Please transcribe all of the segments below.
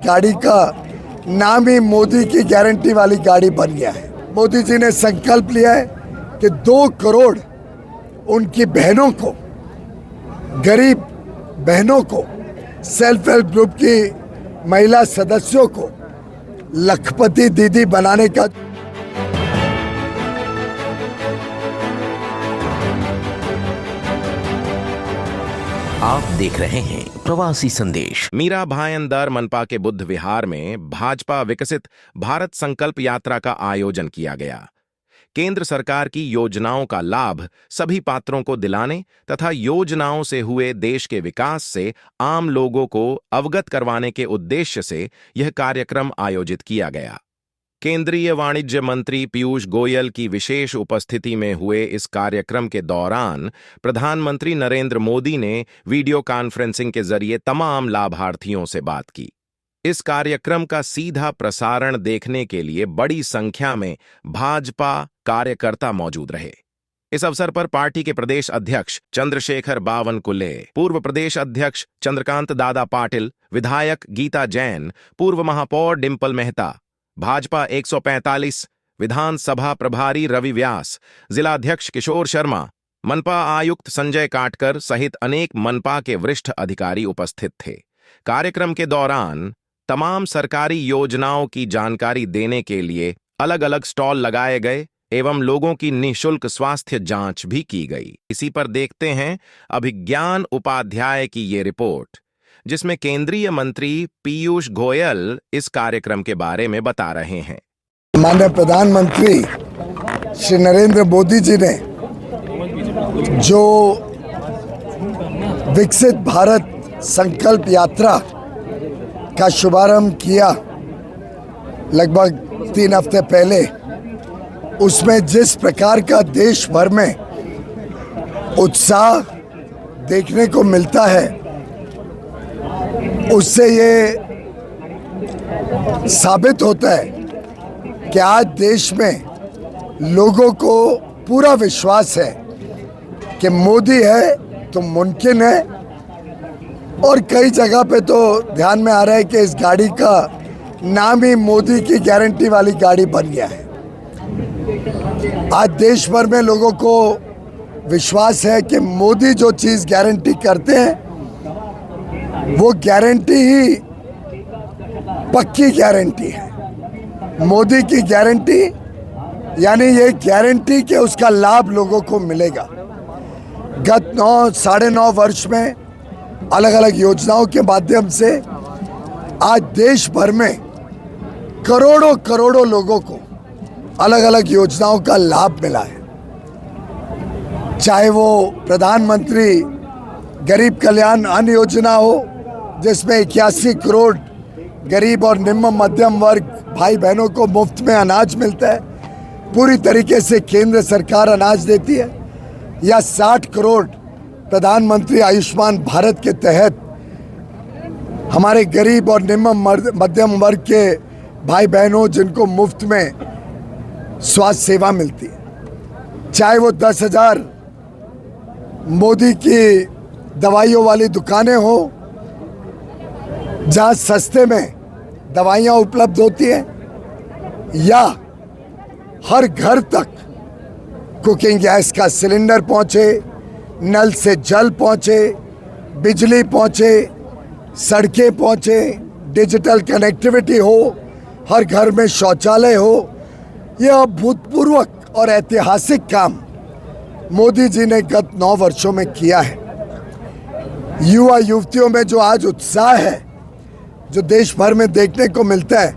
गाड़ी का नाम ही मोदी की गारंटी वाली गाड़ी बन गया है। मोदी जी ने संकल्प लिया है कि 2 करोड़ उनकी बहनों को, गरीब बहनों को, सेल्फ हेल्प ग्रुप की महिला सदस्यों को लखपति दीदी बनाने का। आप देख रहे हैं प्रवासी संदेश। मीरा भाईंदर मनपा के बुद्ध विहार में भाजपा विकसित भारत संकल्प यात्रा का आयोजन किया गया। केंद्र सरकार की योजनाओं का लाभ सभी पात्रों को दिलाने तथा योजनाओं से हुए देश के विकास से आम लोगों को अवगत करवाने के उद्देश्य से यह कार्यक्रम आयोजित किया गया। केंद्रीय वाणिज्य मंत्री पीयूष गोयल की विशेष उपस्थिति में हुए इस कार्यक्रम के दौरान प्रधानमंत्री नरेंद्र मोदी ने वीडियो कॉन्फ्रेंसिंग के जरिए तमाम लाभार्थियों से बात की। इस कार्यक्रम का सीधा प्रसारण देखने के लिए बड़ी संख्या में भाजपा कार्यकर्ता मौजूद रहे। इस अवसर पर पार्टी के प्रदेश अध्यक्ष चंद्रशेखर बावनकुले, पूर्व प्रदेश अध्यक्ष चंद्रकांत दादा पाटिल, विधायक गीता जैन, पूर्व महापौर डिंपल मेहता, भाजपा 145 विधानसभा प्रभारी रवि व्यास, जिलाध्यक्ष किशोर शर्मा, मनपा आयुक्त संजय काटकर सहित अनेक मनपा के वरिष्ठ अधिकारी उपस्थित थे। कार्यक्रम के दौरान तमाम सरकारी योजनाओं की जानकारी देने के लिए अलग अलग स्टॉल लगाए गए एवं लोगों की निःशुल्क स्वास्थ्य जांच भी की गई। इसी पर देखते हैं अभिज्ञान उपाध्याय की ये रिपोर्ट, जिसमें केंद्रीय मंत्री पीयूष गोयल इस कार्यक्रम के बारे में बता रहे हैं। माननीय प्रधानमंत्री श्री नरेंद्र मोदी जी ने जो विकसित भारत संकल्प यात्रा का शुभारंभ किया लगभग 3 हफ्ते पहले, उसमें जिस प्रकार का देश भर में उत्साह देखने को मिलता है, उससे ये साबित होता है कि आज देश में लोगों को पूरा विश्वास है कि मोदी है तो मुमकिन है। और कई जगह पे तो ध्यान में आ रहा है कि इस गाड़ी का नाम ही मोदी की गारंटी वाली गाड़ी बन गया है। आज देश भर में लोगों को विश्वास है कि मोदी जो चीज़ गारंटी करते हैं वो गारंटी ही पक्की गारंटी है। मोदी की गारंटी यानी ये गारंटी कि उसका लाभ लोगों को मिलेगा। गत 9-9.5 वर्ष में अलग अलग योजनाओं के माध्यम से आज देश भर में करोड़ों करोड़ों लोगों को अलग अलग योजनाओं का लाभ मिला है। चाहे वो प्रधानमंत्री गरीब कल्याण अन्न योजना हो, जिसमें 81 करोड़ गरीब और निम्न मध्यम वर्ग भाई बहनों को मुफ्त में अनाज मिलता है, पूरी तरीके से केंद्र सरकार अनाज देती है, या 60 करोड़ प्रधानमंत्री आयुष्मान भारत के तहत हमारे गरीब और निम्न मध्यम वर्ग के भाई बहनों जिनको मुफ्त में स्वास्थ्य सेवा मिलती है। चाहे वो 10,000 मोदी की दवाइयों वाली दुकानें हो जहां सस्ते में दवाइयां उपलब्ध होती हैं, या हर घर तक कुकिंग गैस का सिलेंडर पहुंचे, नल से जल पहुंचे, बिजली पहुंचे, सड़कें पहुंचे, डिजिटल कनेक्टिविटी हो, हर घर में शौचालय हो। यह अभूतपूर्व और ऐतिहासिक काम मोदी जी ने गत 9 वर्षों में किया है। युवा युवतियों में जो आज उत्साह है, जो देश भर में देखने को मिलता है,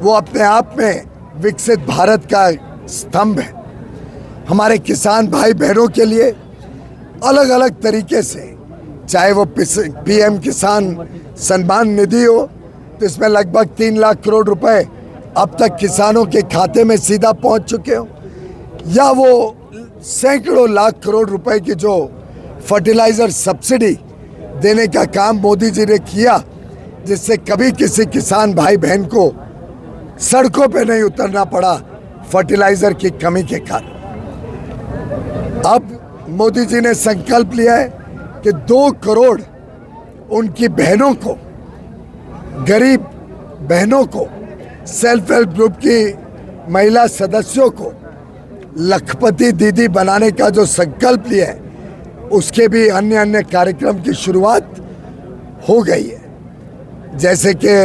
वो अपने आप में विकसित भारत का स्तंभ है। हमारे किसान भाई बहनों के लिए अलग अलग तरीके से, चाहे वो पीएम किसान सम्मान निधि हो, तो इसमें लगभग 3 लाख करोड़ रुपए अब तक किसानों के खाते में सीधा पहुंच चुके हो, या वो सैकड़ों लाख करोड़ रुपए की जो फर्टिलाइजर सब्सिडी देने का काम मोदी जी ने किया, जिससे कभी किसी किसान भाई बहन को सड़कों पे नहीं उतरना पड़ा फर्टिलाइजर की कमी के कारण। अब मोदी जी ने संकल्प लिया है कि 2 करोड़ उनकी बहनों को गरीब बहनों को, सेल्फ हेल्प ग्रुप की महिला सदस्यों को लखपति दीदी बनाने का जो संकल्प लिया है, उसके भी अन्य अन्य कार्यक्रम की शुरुआत हो गई है, जैसे कि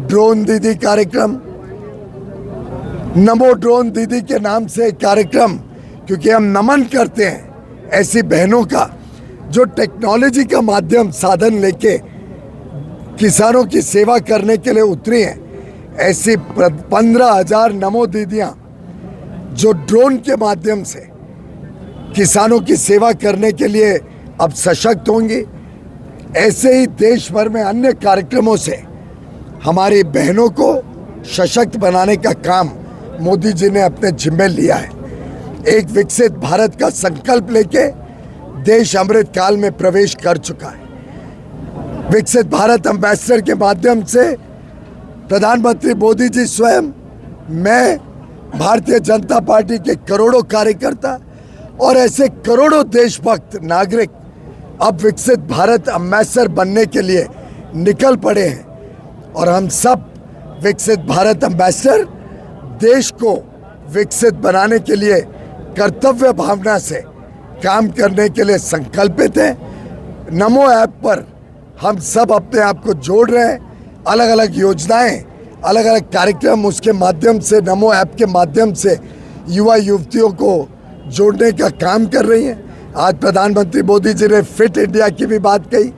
ड्रोन दीदी कार्यक्रम, नमो ड्रोन दीदी के नाम से कार्यक्रम, क्योंकि हम नमन करते हैं ऐसी बहनों का जो टेक्नोलॉजी का माध्यम साधन लेके किसानों की सेवा करने के लिए उतरी हैं। ऐसी 15,000 नमो दीदियां जो ड्रोन के माध्यम से किसानों की सेवा करने के लिए अब सशक्त होंगी। ऐसे ही देश भर में अन्य कार्यक्रमों से हमारी बहनों को सशक्त बनाने का काम मोदी जी ने अपने जिम्मे लिया है। एक विकसित भारत का संकल्प लेके देश अमृत काल में प्रवेश कर चुका है। विकसित भारत एम्बेसडर के माध्यम से प्रधानमंत्री मोदी जी स्वयं, मैं, भारतीय जनता पार्टी के करोड़ों कार्यकर्ता और ऐसे करोड़ों देशभक्त नागरिक अब विकसित भारत एम्बेसडर बनने के लिए निकल पड़े हैं। और हम सब विकसित भारत एम्बेसडर देश को विकसित बनाने के लिए कर्तव्य भावना से काम करने के लिए संकल्पित हैं। नमो ऐप पर हम सब अपने आप को जोड़ रहे हैं। अलग अलग योजनाएं, अलग अलग कार्यक्रम, उसके माध्यम से, नमो ऐप के माध्यम से युवा युवतियों को जोड़ने का काम कर रही हैं। आज प्रधानमंत्री मोदी जी ने फिट इंडिया की भी बात कही।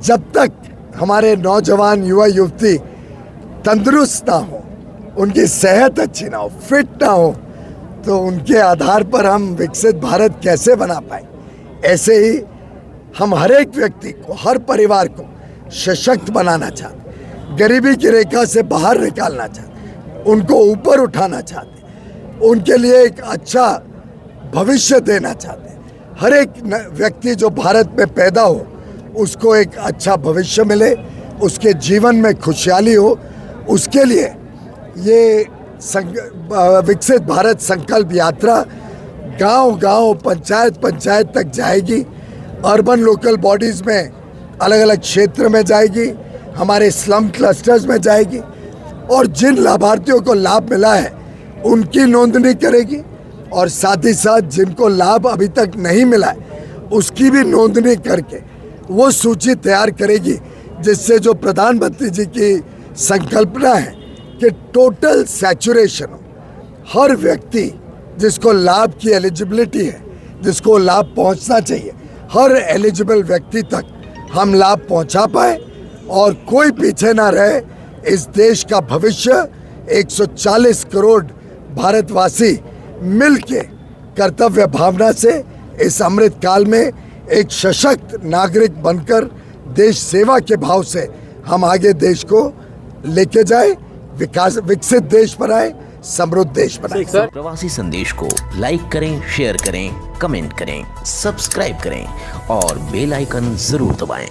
जब तक हमारे नौजवान युवा युवती तंदुरुस्त ना हो, उनकी सेहत अच्छी ना हो, फिट ना हो, तो उनके आधार पर हम विकसित भारत कैसे बना पाए। ऐसे ही हम हर एक व्यक्ति को, हर परिवार को सशक्त बनाना चाहते, गरीबी की रेखा से बाहर निकालना चाहते, उनको ऊपर उठाना चाहते, उनके लिए एक अच्छा भविष्य देना चाहते। हर एक व्यक्ति जो भारत में पैदा हो, उसको एक अच्छा भविष्य मिले, उसके जीवन में खुशहाली हो, उसके लिए ये विकसित भारत संकल्प यात्रा गांव-गांव, पंचायत तक जाएगी। अर्बन लोकल बॉडीज़ में अलग अलग क्षेत्र में जाएगी, हमारे स्लम क्लस्टर्स में जाएगी, और जिन लाभार्थियों को लाभ मिला है उनकी नोंदनी करेगी, और साथ ही साथ जिनको लाभ अभी तक नहीं मिला है उसकी भी नोंदनी करके वो सूची तैयार करेगी, जिससे जो प्रधानमंत्री जी की संकल्पना है कि टोटल सैचुरेशन हो, हर व्यक्ति जिसको लाभ की एलिजिबिलिटी है, जिसको लाभ पहुंचना चाहिए, हर एलिजिबल व्यक्ति तक हम लाभ पहुंचा पाए और कोई पीछे ना रहे। इस देश का भविष्य 140 करोड़ भारतवासी मिलके कर्तव्य भावना से इस अमृत काल में एक सशक्त नागरिक बनकर देश सेवा के भाव से हम आगे देश को लेके जाए, विकसित देश बनाए, समृद्ध देश बनाए। प्रवासी संदेश को लाइक करें, शेयर करें, कमेंट करें, सब्सक्राइब करें और बेल आइकन जरूर दबाएं।